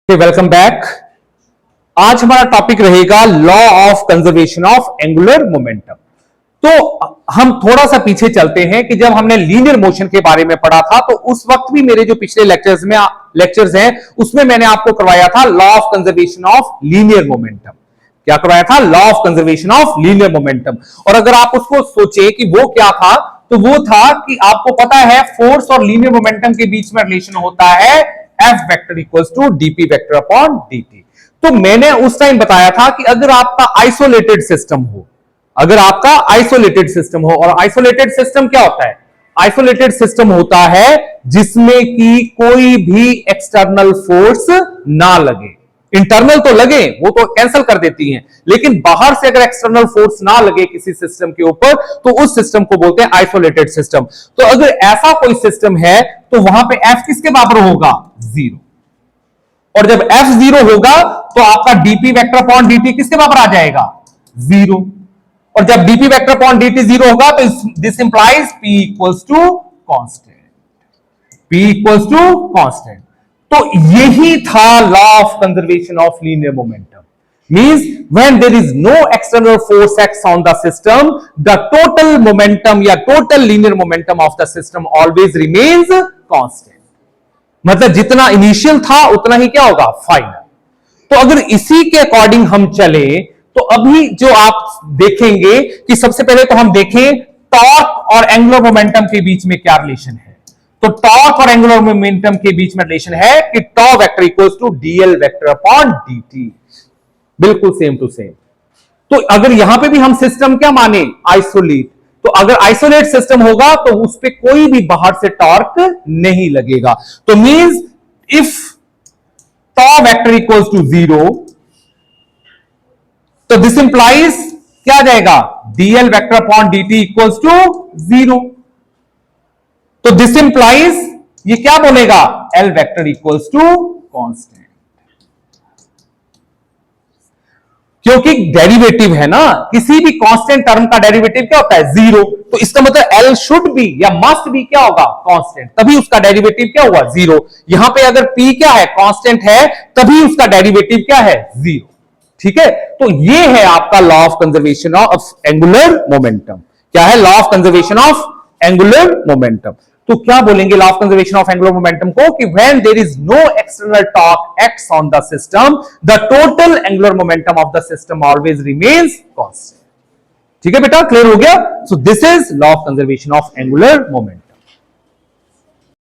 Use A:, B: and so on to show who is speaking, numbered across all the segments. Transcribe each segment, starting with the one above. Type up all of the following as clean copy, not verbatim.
A: Welcome back. आज हमारा topic रहेगा law of conservation of angular momentum. तो हम थोड़ा सा पीछे चलते हैं कि जब हमने लीनियर मोशन के बारे में पढ़ा था तो उस वक्त भी मेरे जो पिछले लेक्चर्स हैं उसमें मैंने आपको करवाया था law of conservation of linear momentum. क्या करवाया था? Law of conservation of linear momentum. और अगर आप उसको सोचे कि वो क्या था तो वो था कि आपको पता है फोर्स और लीनियर मोमेंटम के बीच में रिलेशन होता है F vector equals to dp vector upon dt। तो मैंने उस टाइम बताया था कि अगर आपका आइसोलेटेड सिस्टम हो, और आइसोलेटेड सिस्टम क्या होता है? आइसोलेटेड सिस्टम होता है जिसमें कि कोई भी एक्सटर्नल फोर्स ना लगे। इंटरनल तो लगे, वो तो कैंसिल कर देती हैं, लेकिन बाहर से अगर एक्सटर्नल फोर्स ना लगे किसी सिस्टम के ऊपर तो उस सिस्टम को बोलते हैं आइसोलेटेड सिस्टम। तो अगर ऐसा कोई सिस्टम है तो वहां पे F किसके बराबर होगा? 0। और जब F 0 होगा तो आपका dp वेक्टर अपॉन dt किसके बराबर आ जाएगा? 0। और जब dp वेक्टर अपॉन dt 0 होगा तो this implies p equals to constant. तो यही था law of conservation of linear momentum. Means when there is no external force act on the system, the total momentum या total linear momentum of the system always remains constant. मतलब जितना initial था उतना ही क्या होगा? फाइनल। तो अगर इसी के अकॉर्डिंग हम चले तो अभी जो आप देखेंगे कि सबसे पहले तो हम देखें टॉर्क और एंगुलर मोमेंटम के बीच में क्या रिलेशन है। तो टॉर्क और एंगुलर मोमेंटम के बीच में रिलेशन है कि tau vector equals to DL vector upon dt। बिल्कुल सेम टू सेम। तो अगर यहां पे भी हम सिस्टम क्या माने? आइसोलेट। तो अगर आइसोलेट सिस्टम होगा तो उस पर कोई भी बाहर से टॉर्क नहीं लगेगा। तो means if tau vector equals to 0 तो दिस इंप्लाइज क्या आ जाएगा? DL vector upon dt equals to 0। तो दिस इंप्लाइज ये क्या बोलेगा? L vector equals to constant. क्योंकि डेरिवेटिव है ना, किसी भी कांस्टेंट टर्म का डेरिवेटिव क्या होता है? 0। तो इसका मतलब L शुड बी या मस्ट बी क्या होगा? कांस्टेंट। तभी उसका डेरिवेटिव क्या हुआ? 0। यहां पे अगर P क्या है? कांस्टेंट है, तभी उसका डेरिवेटिव क्या है? 0। ठीक है। तो ये है आपका law of conservation of angular momentum. क्या है? Law of conservation of angular momentum. तो क्या बोलेंगे law of conservation of angular momentum को? कि when there is no external torque acts on the system, the total angular momentum of the system always remains constant. ठीक है बेटा, clear हो गया? So this is law of conservation of angular momentum.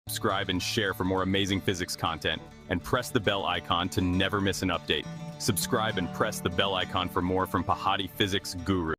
B: Subscribe and share for more amazing physics content, and press the bell icon to never miss an update. Subscribe and press the bell icon for more from Pahadi Physics Guru.